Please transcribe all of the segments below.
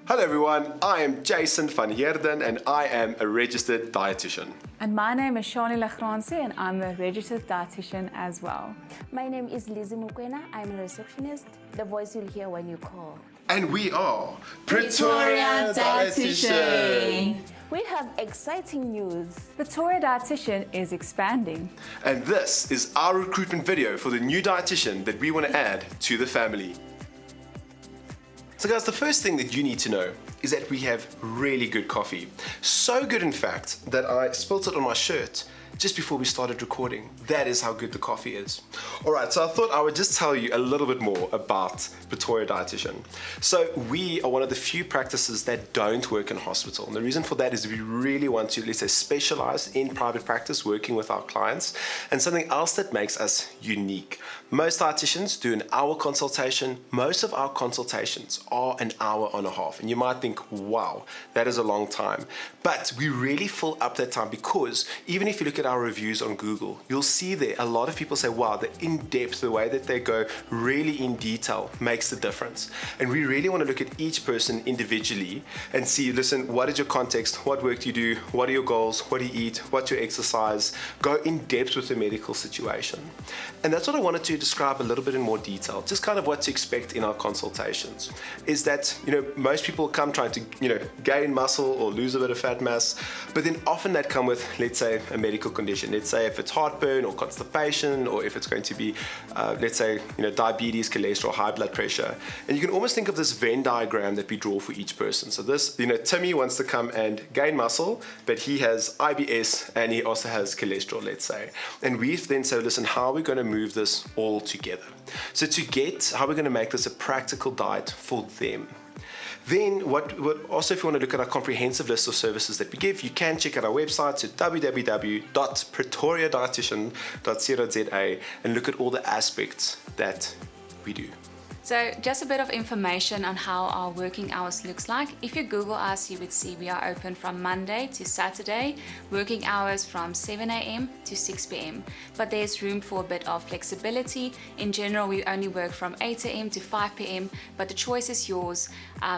Hello everyone, I am Jason van Heerden and I am a registered dietitian. And my name is Shani Lachransi and I'm a registered dietitian as well. My name is Lizzie Mukwena. I'm a receptionist, the voice you'll hear when you call. And we are Pretoria Dietitian. We have exciting news. Pretoria Dietitian is expanding. And this is our recruitment video for the new dietitian that we want to add to the family. So guys, the first thing that you need to know is that we have really good coffee. So good in fact that I spilt it on my shirt just before we started recording. That is how good the coffee is. Alright, so I thought I would just tell you a little bit more about Pretoria Dietitian. So we are one of the few practices that don't work in hospital. And the reason for that is we really want to, let's say, specialize in private practice, working with our clients, and something else that makes us unique. Most dietitians do an hour consultation. Most of our consultations are an hour and a half. And you might think, wow, that is a long time. But we really fill up that time because even if you look at our reviews on Google, you'll see there a lot of people say, wow, the in-depth, the way that they go really in detail makes the difference. And we really want to look at each person individually and see, listen, what is your context? What work do you do? What are your goals? What do you eat? What's your exercise? Go in depth with the medical situation. And that's what I wanted to describe a little bit in more detail, just kind of what to expect in our consultations. Is that, most people come trying to, gain muscle or lose a bit of fat mass, but then often that come with, let's say, a medical condition. Let's say if it's heartburn or constipation, or if it's going to be, let's say, diabetes, cholesterol, high blood pressure. And you can almost think of this Venn diagram that we draw for each person. So this, Timmy wants to come and gain muscle, but he has IBS and he also has cholesterol, let's say. And we then say, listen, how are we going to move this all together? So how are we going to make this a practical diet for them? Then what also, if you want to look at our comprehensive list of services that we give, you can check out our website at www.pretoriadietitian.co.za and look at all the aspects that we do. So just a bit of information on how our working hours looks like. If you Google us, you would see we are open from Monday to Saturday, working hours from 7 a.m. to 6 p.m. But there's room for a bit of flexibility. In general, we only work from 8 a.m. to 5 p.m. but the choice is yours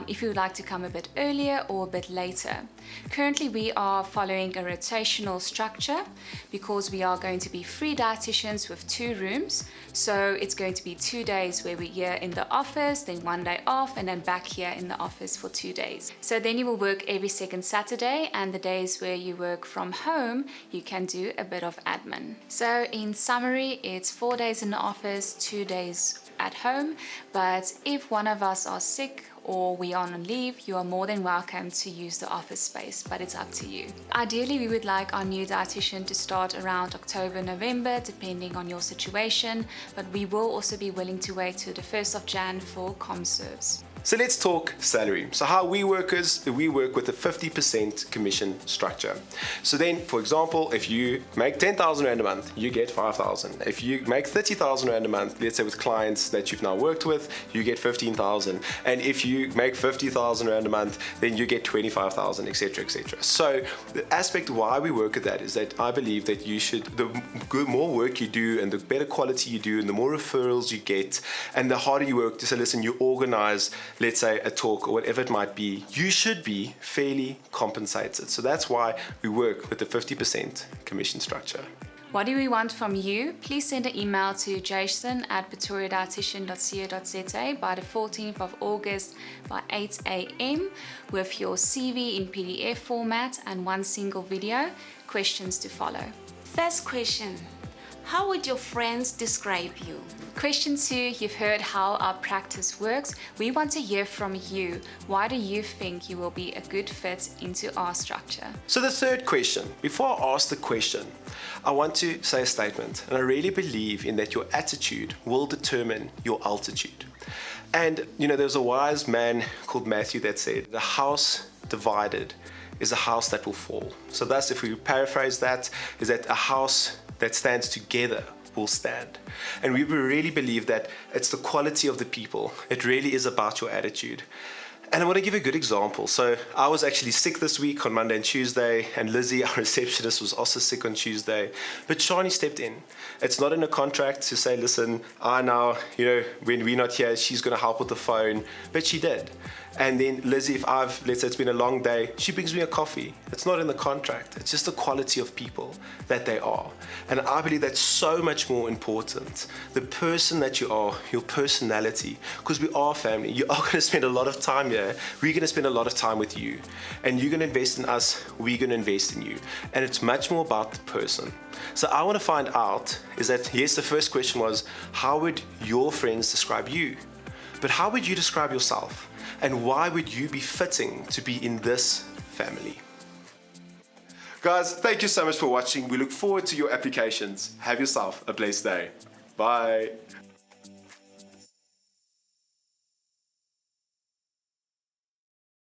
if you would like to come a bit earlier or a bit later. Currently, we are following a rotational structure because we are going to be 3 dietitians with 2 rooms. So it's going to be 2 days where we're here in the office, then 1 day off, and then back here in the office for 2 days. So then you will work every second Saturday, and the days where you work from home, you can do a bit of admin. So in summary, it's 4 days in the office, 2 days at home, but if one of us are sick or we are on leave, you are more than welcome to use the office space, but it's up to you. Ideally, we would like our new dietitian to start around October, November, depending on your situation, but we will also be willing to wait till the 1st of Jan for ComServes. So let's talk salary. So how we work we work with a 50% commission structure. So then, for example, if you make 10,000 Rand a month, you get 5,000. If you make 30,000 Rand a month, let's say with clients that you've now worked with, you get 15,000. And if you make 50,000 Rand a month, then you get 25,000, etc., etc. So the aspect why we work at that is that I believe that the more work you do and the better quality you do and the more referrals you get and the harder you work to say, listen, you organize, let's say, a talk or whatever it might be, you should be fairly compensated. So that's why we work with the 50% commission structure. What do we want from you? Please send an email to jason@pretoriadietitian.co.za by the 14th of August by 8 a.m. with your CV in PDF format and 1 single video. Questions to follow. First question. How would your friends describe you? Question 2, you've heard how our practice works. We want to hear from you. Why do you think you will be a good fit into our structure? So the third question, before I ask the question, I want to say a statement. And I really believe in that your attitude will determine your altitude. And, there was a wise man called Matthew that said, the house divided is a house that will fall. So that's, if we paraphrase that, is that a house that stands together will stand. And we really believe that it's the quality of the people. It really is about your attitude. And I want to give a good example. So I was actually sick this week on Monday and Tuesday, and Lizzie, our receptionist, was also sick on Tuesday. But Shani stepped in. It's not in a contract to say, listen, when we're not here, she's going to help with the phone. But she did. And then Lizzie, let's say it's been a long day, she brings me a coffee. It's not in the contract. It's just the quality of people that they are. And I believe that's so much more important. The person that you are, your personality, because we are family. You are going to spend a lot of time here. We're going to spend a lot of time with you. And you're going to invest in us. We're going to invest in you. And it's much more about the person. So I want to find out is that, yes, the first question was, how would your friends describe you? But how would you describe yourself? And why would you be fitting to be in this family? Guys, thank you so much for watching. We look forward to your applications. Have yourself a blessed day. Bye.